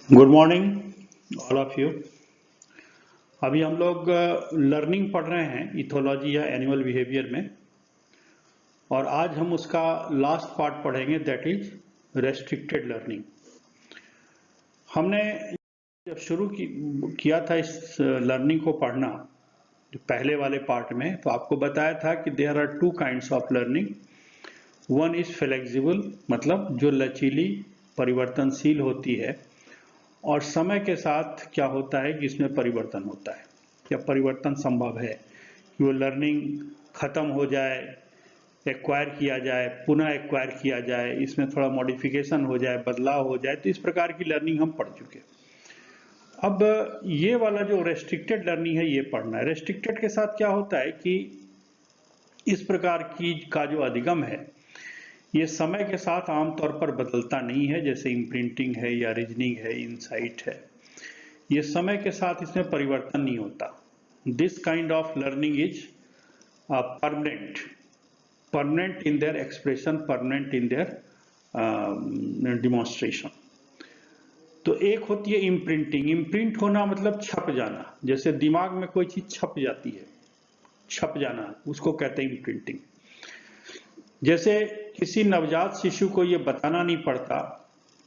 Good morning all of you. अभी हम लोग लर्निंग पढ़ रहे हैं इथोलॉजी या एनिमल बिहेवियर में, और आज हम उसका लास्ट पार्ट पढ़ेंगे, दैट इज रेस्ट्रिक्टेड लर्निंग। हमने जब किया था इस लर्निंग को पढ़ना, जो पहले वाले पार्ट में, तो आपको बताया था कि there are two kinds of learning. One is flexible, मतलब जो लचीली परिवर्तनशील होती है, और समय के साथ क्या होता है कि इसमें परिवर्तन होता है या परिवर्तन संभव है कि वो लर्निंग खत्म हो जाए, एक्वायर किया जाए, पुनः एक्वायर किया जाए, इसमें थोड़ा मॉडिफिकेशन हो जाए, बदलाव हो जाए। तो इस प्रकार की लर्निंग हम पढ़ चुके। अब ये वाला जो रेस्ट्रिक्टेड लर्निंग है ये पढ़ना है। रेस्ट्रिक्टेड के साथ क्या होता है कि इस प्रकार की का जो अधिगम है ये समय के साथ आमतौर पर बदलता नहीं है, जैसे इम्प्रिंटिंग है या रीजनिंग है, इनसाइट है। ये समय के साथ इसमें परिवर्तन नहीं होता। This kind of learning is permanent, permanent in their expression, permanent in their demonstration. तो एक होती है इम्प्रिंटिंग। इम्प्रिंट होना मतलब छप जाना, जैसे दिमाग में कोई चीज छप जाती है, छप जाना, उसको कहते हैं इम्प्रिंटिंग। जैसे किसी नवजात शिशु को ये बताना नहीं पड़ता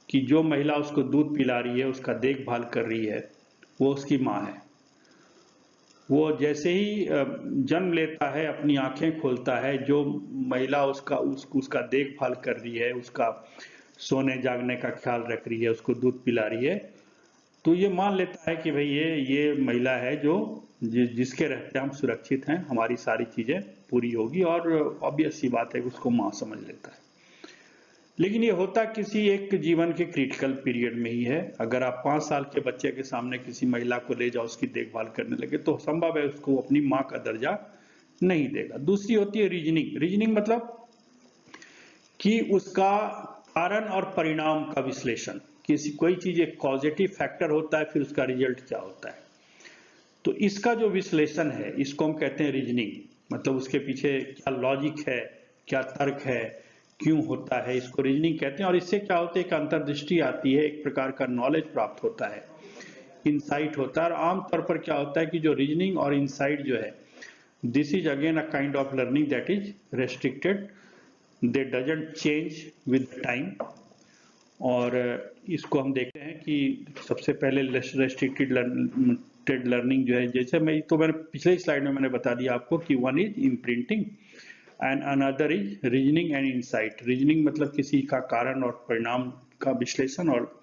कि जो महिला उसको दूध पिला रही है, उसका देखभाल कर रही है, वो उसकी माँ है। वो जैसे ही जन्म लेता है, अपनी आंखें खोलता है, जो महिला उसका देखभाल कर रही है, उसका सोने जागने का ख्याल रख रही है, उसको दूध पिला रही है, तो ये मान लेता है कि भाई ये महिला है जो जिसके रहते हम सुरक्षित हैं, हमारी सारी चीजें पूरी होगी, और ऑब्वियस सी बात है कि उसको माँ समझ लेता है। लेकिन ये होता किसी एक जीवन के क्रिटिकल पीरियड में ही है। अगर आप 5 साल के बच्चे के सामने किसी महिला को ले जाओ, उसकी देखभाल करने लगे, तो संभव है उसको अपनी माँ का दर्जा नहीं देगा। दूसरी होती है रीजनिंग। रीजनिंग मतलब कि उसका कारण और परिणाम का विश्लेषण। किसी कोई चीज एक पॉजिटिव फैक्टर होता है, फिर उसका रिजल्ट क्या होता है, तो इसका जो विश्लेषण है इसको हम कहते हैं रीजनिंग। मतलब उसके पीछे क्या लॉजिक है, क्या तर्क है, क्यों होता है, इसको रीजनिंग कहते हैं। और इससे क्या होता है, एक अंतर्दृष्टि आती है, एक प्रकार का नॉलेज प्राप्त होता है, इंसाइट होता है। और आमतौर पर क्या होता है कि जो रीजनिंग और इंसाइट जो है, this is again a kind of learning that is restricted, they doesn't change with time. और इसको हम देखते हैं कि सबसे पहले रेस्ट्रिक्टेड लर्निंग जो है, जैसे मैंने पिछले स्लाइड में मैंने बता दिया आपको कि one is imprinting and another is reasoning and insight. Reasoning मतलब किसी का कारण और परिणाम का विश्लेषण, और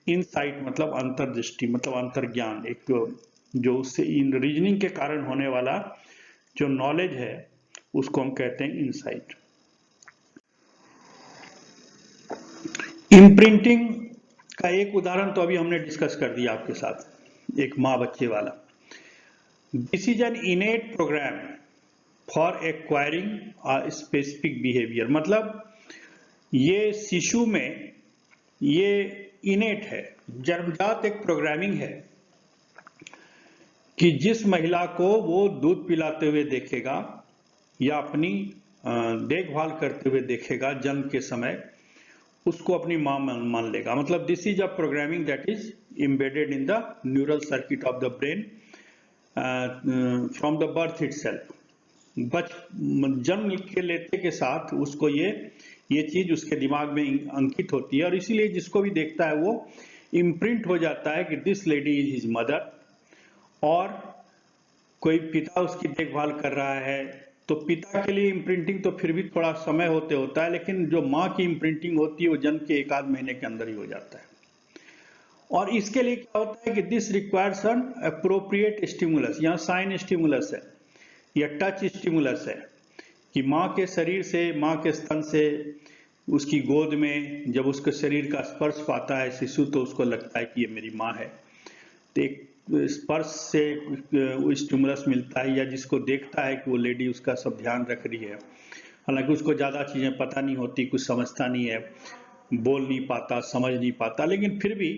इनसाइट मतलब अंतर्दृष्टि, मतलब अंतर्ज्ञान, एक जो उससे इन रीजनिंग के कारण होने वाला जो नॉलेज है उसको हम कहते हैं इनसाइट। इम्प्रिंटिंग का एक उदाहरण तो अभी हमने डिस्कस कर दिया आपके साथ, एक माँ बच्चे वाला। This is an innate programme for acquiring a specific behaviour. मतलब ये शिशु में ये इनेट है, जन्मजात एक प्रोग्रामिंग है कि जिस महिला को वो दूध पिलाते हुए देखेगा या अपनी देखभाल करते हुए देखेगा जन्म के समय, उसको अपनी माँ मान लेगा। मतलब this is a programming that is embedded in the neural circuit of the brain from the birth itself. जन्म के लेते के साथ उसको ये चीज उसके दिमाग में अंकित होती है, और इसीलिए जिसको भी देखता है वो इम्प्रिंट हो जाता है कि this lady is his mother. और कोई पिता उसकी देखभाल कर रहा है, तो पिता के लिए इम्प्रिंटिंग तो फिर भी थोड़ा समय होता है, लेकिन जो माँ की इम्प्रिंटिंग होती है वो जन्म के 1 आध महीने के अंदर ही हो जाता है। और इसके लिए क्या होता है कि this requires an appropriate stimulus. यहाँ साइन स्टिमुलस है या टच स्टिमुलस है, कि माँ के शरीर से, माँ के स्तन से, उसकी गोद में जब उसके शरीर का स्पर्श पाता है शिशु, तो उसको लगता है कि ये मेरी माँ है। तो एक स्पर्श से स्टिमुलस मिलता है, या जिसको देखता है कि वो लेडी उसका सब ध्यान रख रही है। हालांकि उसको ज़्यादा चीज़ें पता नहीं होती, कुछ समझता नहीं है, बोल नहीं पाता, समझ नहीं पाता, लेकिन फिर भी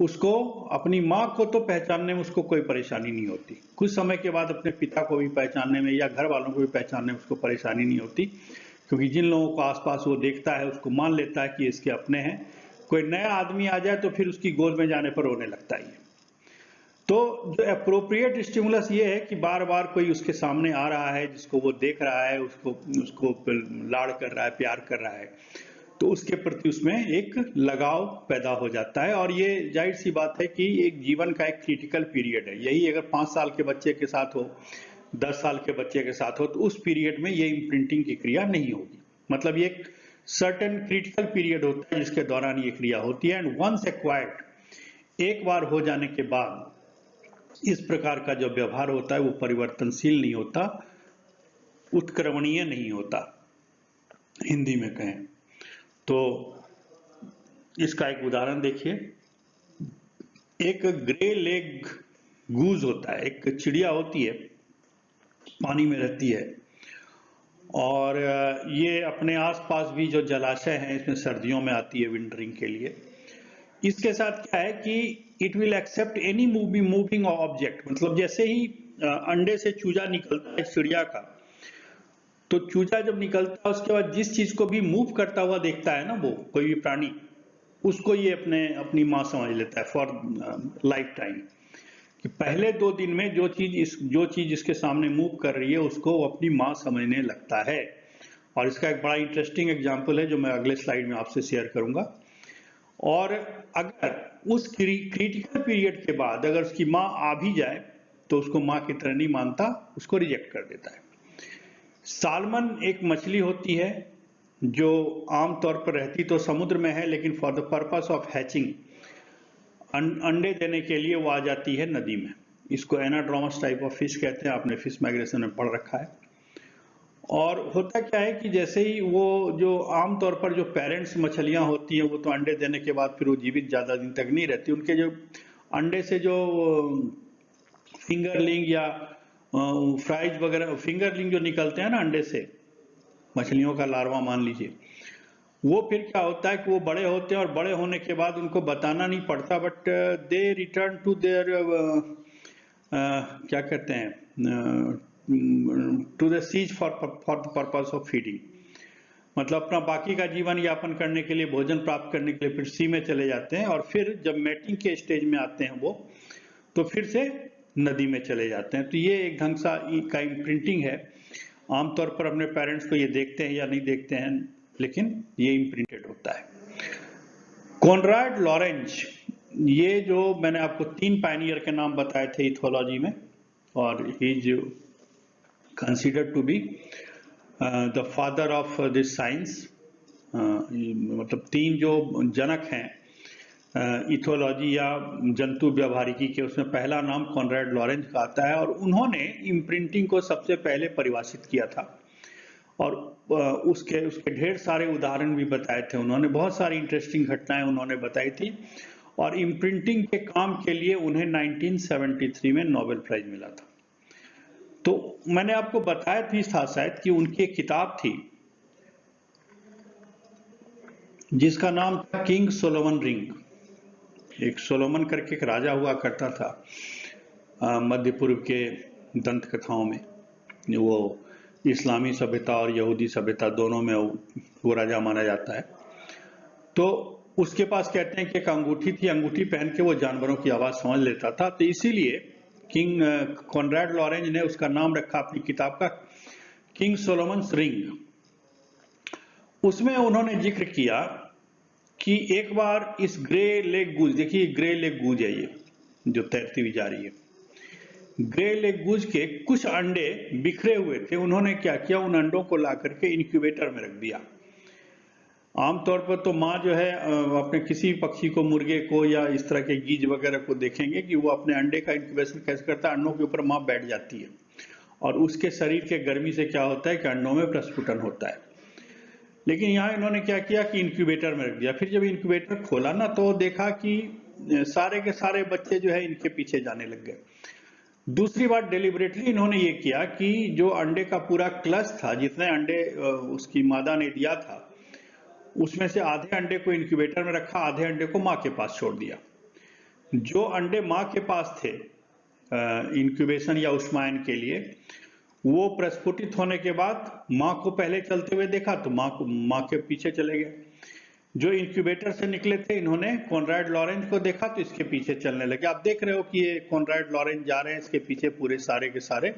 उसको अपनी माँ को तो पहचानने में उसको कोई परेशानी नहीं होती। कुछ समय के बाद अपने पिता को भी पहचानने में या घर वालों को भी पहचानने में उसको परेशानी नहीं होती, क्योंकि जिन लोगों को आसपास वो देखता है उसको मान लेता है कि इसके अपने हैं। कोई नया आदमी आ जाए तो फिर उसकी गोद में जाने पर रोने लगता है। तो जो अप्रोप्रिएट स्टिमुलस ये है कि बार बार कोई उसके सामने आ रहा है जिसको वो देख रहा है, उसको उसको लाड़ कर रहा है, प्यार कर रहा है, तो उसके प्रति उसमें एक लगाव पैदा हो जाता है। और ये जाहिर सी बात है कि एक जीवन का एक क्रिटिकल पीरियड है। यही अगर 5 साल के बच्चे के साथ हो, 10 साल के बच्चे के साथ हो, तो उस पीरियड में ये इम्प्रिंटिंग की क्रिया नहीं होगी। मतलब ये एक सर्टेन क्रिटिकल पीरियड होता है जिसके दौरान ये क्रिया होती है। एंड वंस एक्वायर्ड, एक बार हो जाने के बाद इस प्रकार का जो व्यवहार होता है वो परिवर्तनशील नहीं होता, उत्क्रमणीय नहीं होता, हिंदी में कहें तो। इसका एक उदाहरण देखिए। एक ग्रे लेग गूज होता है, एक चिड़िया होती है, पानी में रहती है, और ये अपने आसपास भी जो जलाशय हैं इसमें सर्दियों में आती है विंटरिंग के लिए। इसके साथ क्या है कि it will accept any moving object. मतलब जैसे ही अंडे से चूजा निकलता है चिड़िया का, तो चूजा जब निकलता है उसके बाद जिस चीज को भी मूव करता हुआ देखता है ना, वो कोई भी प्राणी, उसको ये अपनी माँ समझ लेता है फॉर लाइफ टाइम। कि पहले 2 दिन में जो चीज इसके सामने मूव कर रही है उसको वो अपनी माँ समझने लगता है। और इसका एक बड़ा इंटरेस्टिंग एग्जाम्पल है जो मैं अगले स्लाइड में आपसे शेयर करूंगा। और अगर उस क्रिटिकल पीरियड के बाद अगर उसकी माँ आ भी जाए तो उसको माँ की तरह नहीं मानता, उसको रिजेक्ट कर देता है। सालमन एक मछली होती है जो आमतौर पर रहती तो समुद्र में है, लेकिन for the purpose of hatching, अंडे देने के लिए वो आ जाती है नदी में। इसको एनाड्रोमस टाइप ऑफ फिश कहते हैं, आपने फिश माइग्रेशन में पढ़ रखा है। और होता क्या है कि जैसे ही वो जो आमतौर पर जो पेरेंट्स मछलियां होती हैं वो तो अंडे देने के बाद फिर वो जीवित ज्यादा दिन तक नहीं रहती। उनके जो अंडे से जो फिंगरलिंग या फ्राइज वगैरह, फिंगरलिंग जो निकलते हैं ना अंडे से, मछलियों का लार्वा मान लीजिए, वो फिर क्या होता है कि वो बड़े होते हैं और बड़े होने के बाद उनको बताना नहीं पड़ता, but they return to their क्या कहते हैं, to the seas for the purpose of feeding. मतलब अपना बाकी का जीवन यापन करने के लिए, भोजन प्राप्त करने के लिए फिर सी में चले जाते हैं, और फिर जब मैटिंग के स्टेज में आते हैं वो, तो फिर से नदी में चले जाते हैं। तो ये एक ढंग का इम्प्रिंटिंग है। आमतौर पर अपने पेरेंट्स को ये देखते हैं या नहीं देखते हैं, लेकिन ये इम्प्रिंटेड होता है। कॉनराड लॉरेंज, ये जो मैंने आपको 3 पायनियर के नाम बताए थे इथोलॉजी में, और he is considered to be the father of this science. मतलब 3 जो जनक हैं इथोलॉजी या जंतु व्यवहारिकी के, उसमें पहला नाम कॉनराड लॉरेंज का आता है, और उन्होंने इम्प्रिंटिंग को सबसे पहले परिभाषित किया था। और उसके ढेर सारे उदाहरण भी बताए थे उन्होंने, बहुत सारी इंटरेस्टिंग घटनाएं उन्होंने बताई थी। और इम्प्रिंटिंग के काम के लिए उन्हें 1973 में नोबेल प्राइज मिला था। तो मैंने आपको बताया भी था शायद कि उनकी एक किताब थी जिसका नाम था किंग सोलोमन रिंग। एक सोलोमन करके एक राजा हुआ करता था मध्य पूर्व के दंत कथाओं में। वो इस्लामी सभ्यता और यहूदी सभ्यता दोनों में वो राजा माना जाता है। तो उसके पास कहते हैं कि एक अंगूठी थी, अंगूठी पहन के वो जानवरों की आवाज समझ लेता था। तो इसीलिए किंग कॉनराड लॉरेंज ने उसका नाम रखा अपनी किताब का किंग सोलोमन्स रिंग। उसमें उन्होंने जिक्र किया कि एक बार इस ग्रे लेग गूज, देखिए ग्रे लेग गूज है ये जो तैरती हुई जा रही है, ग्रे लेग गूज के कुछ अंडे बिखरे हुए थे। उन्होंने क्या किया, उन अंडों को ला करके इनक्यूबेटर में रख दिया। आमतौर पर तो माँ जो है अपने किसी पक्षी को, मुर्गे को या इस तरह के गीज वगैरह को देखेंगे कि वो अपने अंडे का इंक्यूबेशन कैसे करता है, अंडों के ऊपर माँ बैठ जाती है, और उसके शरीर के गर्मी से क्या होता है कि अंडों में प्रस्फुटन होता है। लेकिन यहाँ इन्होंने क्या किया कि इंक्यूबेटर में रख दिया। फिर जब इंक्यूबेटर खोला ना, तो देखा कि सारे के सारे बच्चे जो है इनके पीछे जाने लग गए। दूसरी बात, डेलिबरेटली इन्होंने ये किया कि जो अंडे का पूरा क्लच था, जितने अंडे उसकी मादा ने दिया था, उसमें से आधे अंडे को इंक्यूबेटर में रखा, आधे अंडे को माँ के पास छोड़ दिया। जो अंडे माँ के पास थे इंक्यूबेशन या उष्मायन के लिए, वो प्रस्फुटित होने के बाद माँ को पहले चलते हुए देखा तो माँ के पीछे चले गए। जो इंक्यूबेटर से निकले थे, इन्होंने कॉनराड लॉरेंज को देखा तो इसके पीछे चलने लगे। आप देख रहे हो कि ये कॉनराड लॉरेंज जा रहे हैं, इसके पीछे पूरे सारे के सारे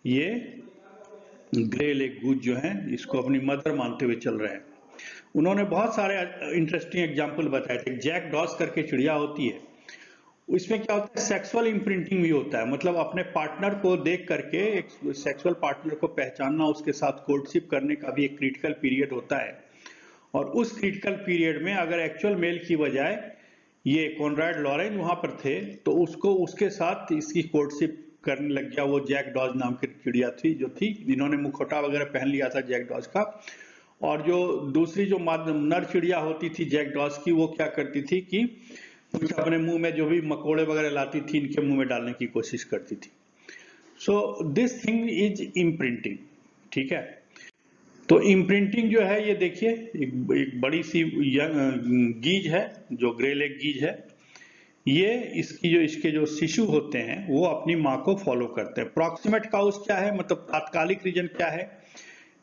ये ग्रे लेग गूज जो हैं इसको अपनी मदर मानते हुए चल रहे हैं। उन्होंने बहुत सारे इंटरेस्टिंग एग्जाम्पल बताए थे। जैक डॉस करके चिड़िया होती है, इसमें क्या होता है, सेक्सुअल इम्प्रिंटिंग भी होता है। मतलब अपने पार्टनर को देख करके, एक सेक्सुअल पार्टनर को पहचानना, उसके साथ कोर्टशिप करने का भी एक क्रिटिकल पीरियड होता है। और उस क्रिटिकल पीरियड में अगर एक्चुअल मेल की बजाय ये कॉनराड लॉरेंज वहां पर थे तो उसको उसके साथ इसकी कोर्टशिप करने लग गया। वो जैक डॉज नाम की चिड़िया थी जो थी, इन्होंने मुखौटा वगैरह पहन लिया था जैक डॉज का। और जो दूसरी जो नर चिड़िया होती थी जैक डॉज की, वो क्या करती थी कि कुछ अपने मुंह में जो भी मकोड़े वगैरह लाती थी इनके मुंह में डालने की कोशिश करती थी। So this thing is imprinting, ठीक है। तो इम्प्रिंटिंग जो है ये देखिए, एक बड़ी सी गीज है जो ग्रे लेग गीज है, ये इसके जो शिशु होते हैं वो अपनी माँ को फॉलो करते हैं। प्रॉक्सिमेट काउस क्या है, मतलब तात्कालिक रीजन क्या है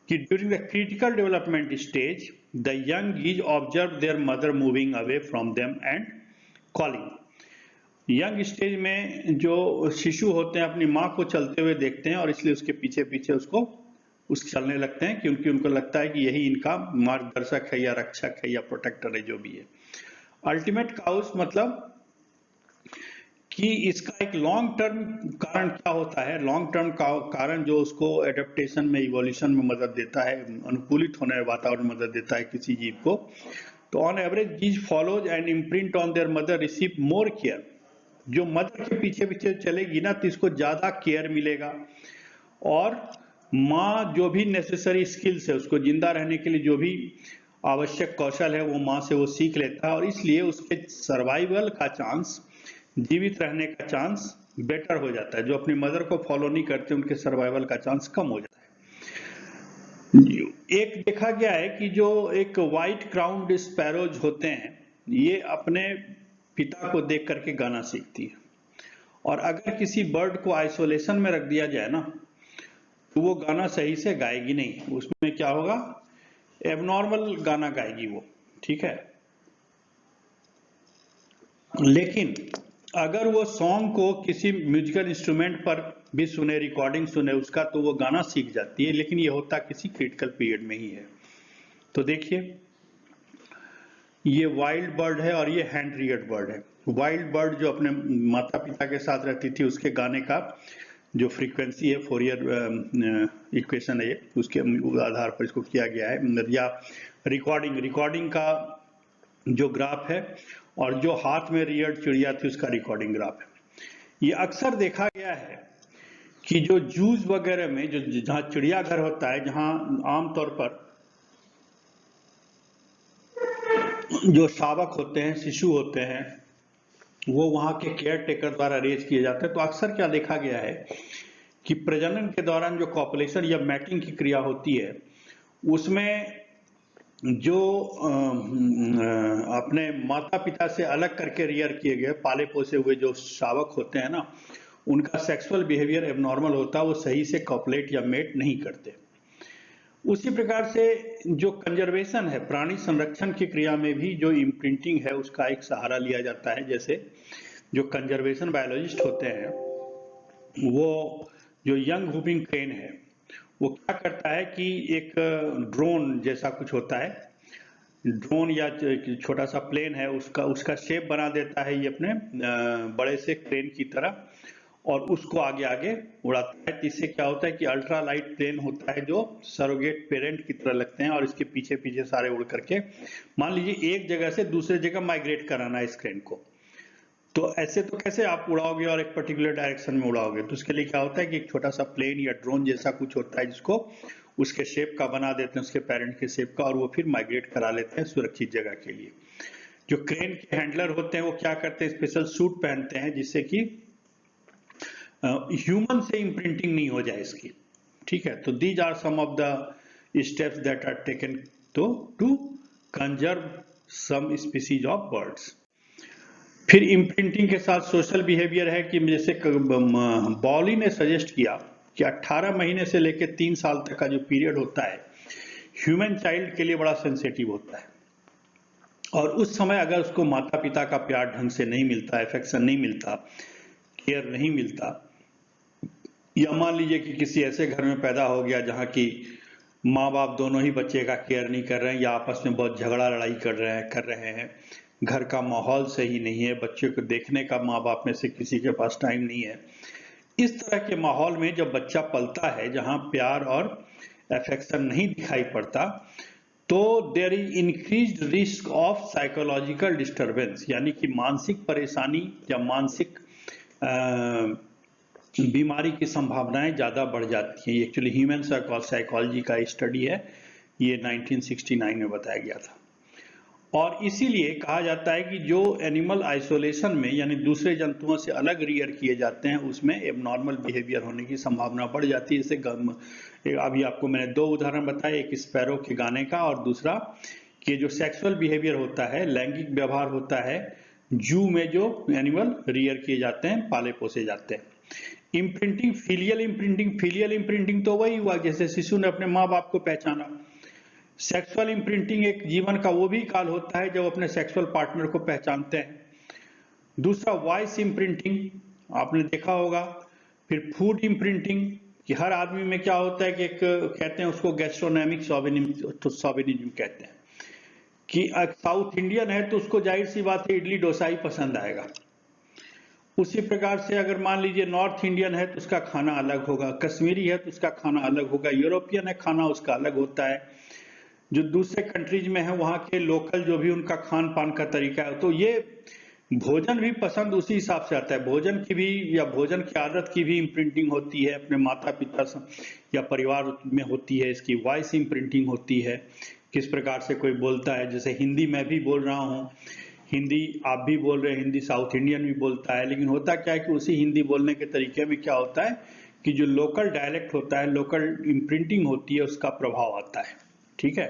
कि during the critical development stage the young geese observe their mother moving away from them and calling. Young stage में जो शिशु होते हैं अपनी माँ को चलते हुए देखते हैं और इसलिए उसके पीछे पीछे उस चलने लगते हैं, क्योंकि उनको लगता है कि यही इनका मार्गदर्शक है या रक्षक है या प्रोटेक्टर है, जो भी है। अल्टीमेट काउस मतलब कि इसका एक लॉन्ग टर्म कारण क्या होता है, लॉन्ग टर्म कारण जो उसको एडेप्टेशन में, इवोल्यूशन में मदद देता है, अनुकूलित होने में वातावरण में मदद देता है किसी जीव को। तो on average geese follows and imprint on their mother receive more care. जो मदर के पीछे पीछे चलेगी ना तो इसको ज्यादा केयर मिलेगा, और माँ जो भी नेसेसरी स्किल्स है, उसको जिंदा रहने के लिए जो भी आवश्यक कौशल है वो माँ से वो सीख लेता है, और इसलिए उसके सर्वाइवल का चांस, जीवित रहने का चांस बेटर हो जाता है। जो अपनी मदर को फॉलो नहीं करते उनके सर्वाइवल का चांस कम हो जाता है। एक देखा गया है कि जो एक व्हाइट क्राउन्ड स्पैरोज होते हैं, ये अपने पिता को देख करके गाना सीखती है, और अगर किसी बर्ड को आइसोलेशन में रख दिया जाए ना तो वो गाना सही से गाएगी नहीं, उसमें क्या होगा, एबनॉर्मल गाना गाएगी वो, ठीक है। लेकिन अगर वो सॉन्ग को किसी म्यूजिकल इंस्ट्रूमेंट पर भी सुने, रिकॉर्डिंग सुने उसका, तो वो गाना सीख जाती है। लेकिन ये होता किसी क्रिटिकल पीरियड में ही है। तो देखिए, ये वाइल्ड बर्ड है और ये हैंड रियर्ड बर्ड है। वाइल्ड बर्ड जो अपने माता पिता के साथ रहती थी, उसके गाने का जो फ्रीक्वेंसी है, फोरियर इक्वेशन है ये, उसके आधार पर इसको किया गया है। या रिकॉर्डिंग का जो ग्राफ है, और जो हाथ में रियर्ड चिड़िया थी उसका रिकॉर्डिंग ग्राफ है। ये अक्सर देखा गया है कि जो जूज वगैरह में, जो जहां चिड़ियाघर होता है, जहां आमतौर पर जो शावक होते हैं, शिशु होते हैं, वो वहां के केयर टेकर द्वारा रेज किए जाते हैं। तो अक्सर क्या देखा गया है कि प्रजनन के दौरान जो कॉपुलेशन या मैटिंग की क्रिया होती है, उसमें जो अपने माता पिता से अलग करके रियर किए गए पाले पोसे हुए जो शावक होते हैं ना, उनका सेक्सुअल बिहेवियर एबनॉर्मल होता है, वो सही से कॉपुलेट या मेट नहीं करते। उसी प्रकार से जो कंजर्वेशन है, प्राणी संरक्षण की क्रिया में भी जो इम्प्रिंटिंग है उसका एक सहारा लिया जाता है। जैसे जो कंजर्वेशन बायोलॉजिस्ट होते हैं, वो जो यंग हुपिंग क्रेन है, वो क्या करता है कि एक ड्रोन जैसा कुछ होता है, ड्रोन या छोटा सा प्लेन है, उसका शेप बना देता है ये अपने बड़े से क्रेन की तरह, और उसको आगे आगे उड़ाता है। इससे क्या होता है कि अल्ट्रा लाइट प्लेन होता है जो सरोगेट पेरेंट की तरह लगते हैं, और इसके पीछे पीछे सारे उड़ करके, मान लीजिए एक जगह से दूसरे जगह माइग्रेट कराना है इस क्रेन को। तो ऐसे तो कैसे आप उड़ाओगे और एक पर्टिकुलर डायरेक्शन में उड़ाओगे, तो उसके लिए क्या होता है कि एक छोटा सा प्लेन या ड्रोन जैसा कुछ होता है जिसको उसके शेप का बना देते हैं, उसके पेरेंट के शेप का, और वो फिर माइग्रेट करा लेते हैं सुरक्षित जगह के लिए। जो क्रेन के हैंडलर होते हैं वो क्या करते हैं, स्पेशल सूट पहनते हैं जिससे कि ह्यूमन से इम्प्रिंटिंग नहीं हो जाए इसकी, ठीक है। तो these are some of the steps that are taken to conserve some species of birds. फिर इम्प्रिंटिंग के साथ सोशल बिहेवियर है कि जैसे बॉली ने सजेस्ट किया कि 18 महीने से लेकर 3 साल तक का जो पीरियड होता है ह्यूमन चाइल्ड के लिए बड़ा सेंसिटिव होता है। और उस समय अगर उसको माता पिता का प्यार ढंग से नहीं मिलता, अफेक्शन नहीं मिलता, केयर नहीं मिलता, या मान लीजिए कि किसी ऐसे घर में पैदा हो गया जहाँ की माँ बाप दोनों ही बच्चे का केयर नहीं कर रहे हैं या आपस में बहुत झगड़ा लड़ाई कर रहे हैं, घर का माहौल सही नहीं है, बच्चे को देखने का माँ बाप में से किसी के पास टाइम नहीं है, इस तरह के माहौल में जब बच्चा पलता है जहाँ प्यार और अफेक्शन नहीं दिखाई पड़ता, तो there is increased risk of psychological disturbance, यानी कि मानसिक परेशानी या मानसिक बीमारी की संभावनाएं ज़्यादा बढ़ जाती हैं। एक्चुअली ह्यूमन साइकोलॉजी का स्टडी है, ये 1969 में बताया गया था। और इसीलिए कहा जाता है कि जो एनिमल आइसोलेशन में यानी दूसरे जंतुओं से अलग रियर किए जाते हैं, उसमें एबनॉर्मल बिहेवियर होने की संभावना बढ़ जाती है। जैसे अभी आपको मैंने दो उदाहरण बताए, एक स्पैरो के गाने का और दूसरा कि जो सेक्सुअल बिहेवियर होता है, लैंगिक व्यवहार होता है जू में जो एनिमल रियर किए जाते हैं, पाले पोसे जाते हैं। इम्प्रिंटिंग, फिलियल इम्प्रिंटिंग तो वही हुआ जैसे शिशु ने अपने माँ बाप को पहचाना। सेक्सुअल इम्प्रिंटिंग एक जीवन का वो भी काल होता है जब अपने सेक्सुअल पार्टनर को पहचानते हैं। दूसरा वॉइस इम्प्रिंटिंग, आपने देखा होगा। फिर फूड इम्प्रिंटिंग, कि हर आदमी में क्या होता है कि एक कहते हैं उसको गैस्ट्रोनोमिक शॉविनिज्म कहते हैं, कि साउथ इंडियन है तो उसको जाहिर सी बात है इडली डोसा ही पसंद आएगा। उसी प्रकार से अगर मान लीजिए नॉर्थ इंडियन है तो उसका खाना अलग होगा, कश्मीरी है तो उसका खाना अलग होगा, यूरोपियन है खाना उसका अलग होता है, जो दूसरे कंट्रीज में है वहाँ के लोकल जो भी उनका खान पान का तरीका है। तो ये भोजन भी पसंद उसी हिसाब से आता है, भोजन की भी या भोजन की आदत की भी इम्प्रिंटिंग होती है अपने माता पिता या परिवार में होती है। इसकी वॉइस इम्प्रिंटिंग होती है, किस प्रकार से कोई बोलता है। जैसे हिंदी मैं भी बोल रहा हूँ, हिंदी आप भी बोल रहे हैं, हिंदी साउथ इंडियन भी बोलता है, लेकिन होता क्या है कि उसी हिंदी बोलने के तरीके में क्या होता है कि जो लोकल डायलेक्ट होता है, लोकल इम्प्रिंटिंग होती है, उसका प्रभाव आता है। ठीक है,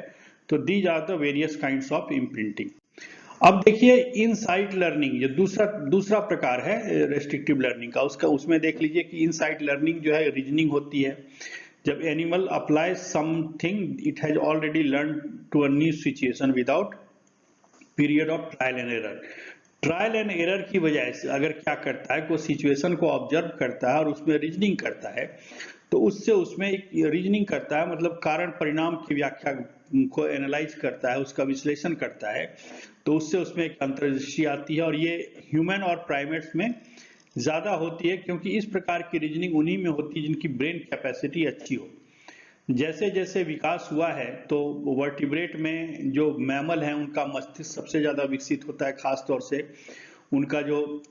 तो these are the various kinds of imprinting. अब देखिए इनसाइट लर्निंग, जो दूसरा प्रकार है रेस्ट्रिक्टिव लर्निंग का, उसमें देख लीजिए कि इनसाइट लर्निंग जो है रीजनिंग होती है। जब animal apply something it has already learn to a new situation without period of trial and error. Trial and error की वजह से अगर क्या करता है, कोई सिचुएशन को ऑब्जर्व करता है और उसमें रीजनिंग करता है, तो उससे उसमें एक रीजनिंग करता है, मतलब कारण परिणाम की व्याख्या को एनालाइज करता है, उसका विश्लेषण करता है, तो उससे उसमें एक अंतर्दृष्टि आती है। और ये ह्यूमन और प्राइमेट्स में ज्यादा होती है, क्योंकि इस प्रकार की रीजनिंग उन्हीं में होती है जिनकी ब्रेन कैपेसिटी अच्छी हो। जैसे जैसे विकास हुआ है तो वर्टिब्रेट में जो मैमल हैं उनका मस्तिष्क सबसे ज्यादा विकसित होता है, खास तौर से उनका जो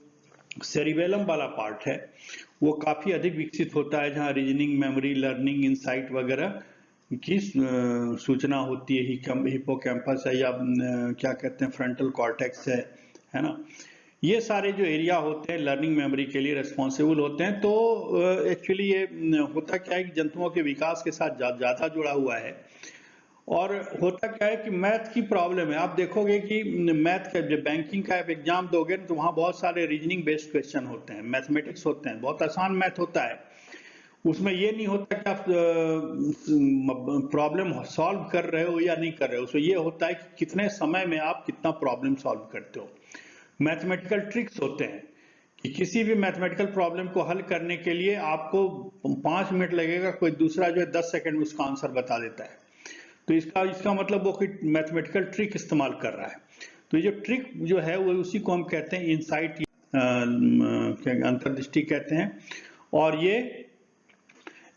सेरिबेलम वाला पार्ट है वो काफी अधिक विकसित होता है, जहाँ रीजनिंग, मेमोरी, लर्निंग, इंसाइट वगैरह की सूचना होती है। हिपोकैम्पस है या क्या कहते हैं फ्रंटल कॉर्टेक्स है ना। ये सारे जो एरिया होते हैं लर्निंग मेमोरी के लिए रिस्पॉन्सिबल होते हैं। तो एक्चुअली ये होता क्या है कि जंतुओं के विकास के साथ ज्यादा जुड़ा हुआ है। और होता क्या है कि मैथ की प्रॉब्लम है, आप देखोगे कि मैथ का जब बैंकिंग का आप एग्जाम दोगे तो वहाँ बहुत सारे रीजनिंग बेस्ड क्वेश्चन होते हैं, मैथमेटिक्स होते हैं, बहुत आसान मैथ होता है। उसमें ये नहीं होता कि आप प्रॉब्लम सॉल्व कर रहे हो या नहीं कर रहे हो, उसमें ये होता है कि कितने समय में आप कितना प्रॉब्लम सॉल्व करते हो। मैथमेटिकल ट्रिक्स होते हैं कि किसी भी मैथमेटिकल प्रॉब्लम को हल करने के लिए आपको 5 मिनट लगेगा, कोई दूसरा जो है 10 सेकंड में उसका आंसर बता देता है। तो इसका मतलब वो कोई मैथमेटिकल ट्रिक इस्तेमाल कर रहा है। तो ये जो ट्रिक जो है वो उसी को हम कहते हैं इंसाइट, अंतर्दृष्टि कहते हैं। और ये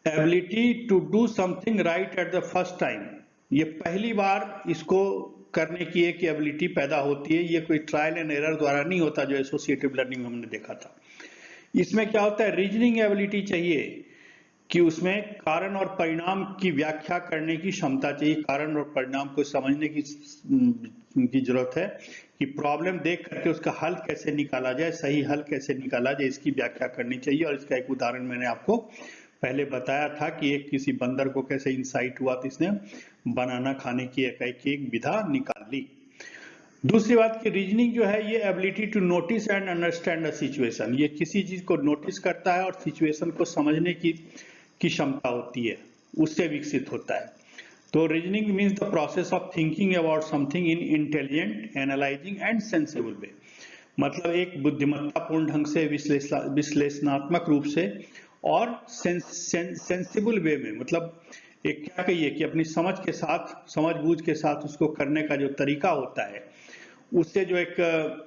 ability to do something right at the first time, ये पहली बार इसको करने की एक एबिलिटी पैदा होती है। ये कोई ट्रायल एंड एरर द्वारा नहीं होता जो एसोसिएटिव लर्निंग हमने देखा था। इसमें क्या होता है, रीजनिंग एबिलिटी चाहिए कि उसमें कारण और परिणाम की व्याख्या करने की क्षमता चाहिए, कारण और परिणाम को समझने की जरूरत है कि प्रॉब्लम देख करके उसका हल कैसे निकाला जाए, सही हल कैसे निकाला जाए, इसकी व्याख्या करनी चाहिए। और इसका एक उदाहरण मैंने आपको पहले बताया था कि एक किसी बंदर को कैसे इंसाइट हुआ तो इसने बनाना खाने की एक विधा निकाल ली। दूसरी बात की रीजनिंग जो है ये ability to notice and understand a situation, ये किसी चीज को नोटिस करता है और सिचुएशन को समझने की क्षमता होती है, उससे विकसित होता है। तो reasoning means the process of thinking about something in intelligent, analysing and sensible way. मतलब एक बुद्धिमत्तापूर्ण ढंग से, विश्लेषणात्मक रूप से और सेंसिबल वे में, मतलब एक क्या कहिए कि अपनी समझ के साथ, समझबूझ के साथ उसको करने का जो तरीका होता है, उससे जो एक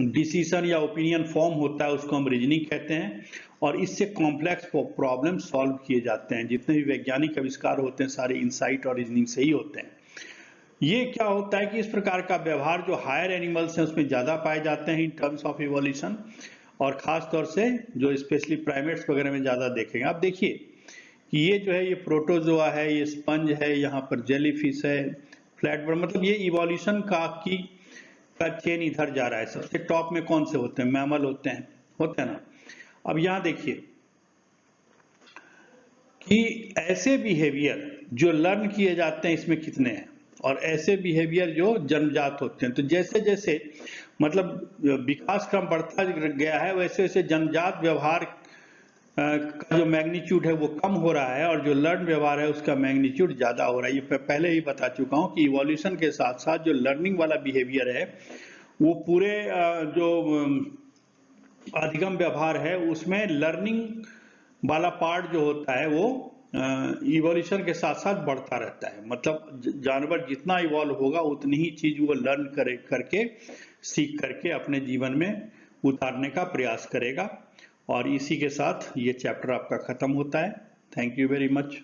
डिसीजन या ओपिनियन फॉर्म होता है, उसको हम रीजनिंग कहते हैं। और इससे कॉम्प्लेक्स प्रॉब्लम सॉल्व किए जाते हैं। जितने भी वैज्ञानिक आविष्कार होते हैं सारे इंसाइट और रीजनिंग से ही होते हैं। ये क्या होता है कि इस प्रकार का व्यवहार जो हायर एनिमल्स हैं उसमें ज्यादा पाए जाते हैं इन टर्म्स ऑफ इवोल्यूशन, और खास तौर से जो स्पेशली प्राइमेट्स वगैरह में ज्यादा देखेंगे। आप देखिए कि ये जो है, ये प्रोटोजोआ है, ये स्पंज है, यहाँ पर जेलीफिश है, फ्लैटवर्म, मतलब ये इवोल्यूशन का चेन इधर जा रहा है। सबसे टॉप में कौन से होते हैं? मैमल होते हैं ना। अब यहाँ देखिए कि ऐसे बिहेवियर जो लर्न किए जाते हैं इसमें कितने हैं, और ऐसे बिहेवियर जो जन्मजात होते हैं। तो जैसे जैसे मतलब विकास क्रम बढ़ता गया है, वैसे वैसे जन्मजात व्यवहार का जो मैग्नीट्यूड है वो कम हो रहा है, और जो लर्न व्यवहार है उसका मैग्नीट्यूड ज्यादा हो रहा है। ये पहले ही बता चुका हूं कि इवोल्यूशन के साथ साथ जो लर्निंग वाला बिहेवियर है, वो पूरे जो अधिगम व्यवहार है उसमें लर्निंग वाला पार्ट जो होता है वो इवोल्यूशन के साथ साथ बढ़ता रहता है। मतलब जानवर जितना इवॉल्व होगा उतनी ही चीज वो लर्न करके सीख करके अपने जीवन में उतारने का प्रयास करेगा। और इसी के साथ ये चैप्टर आपका खत्म होता है। Thank you very much.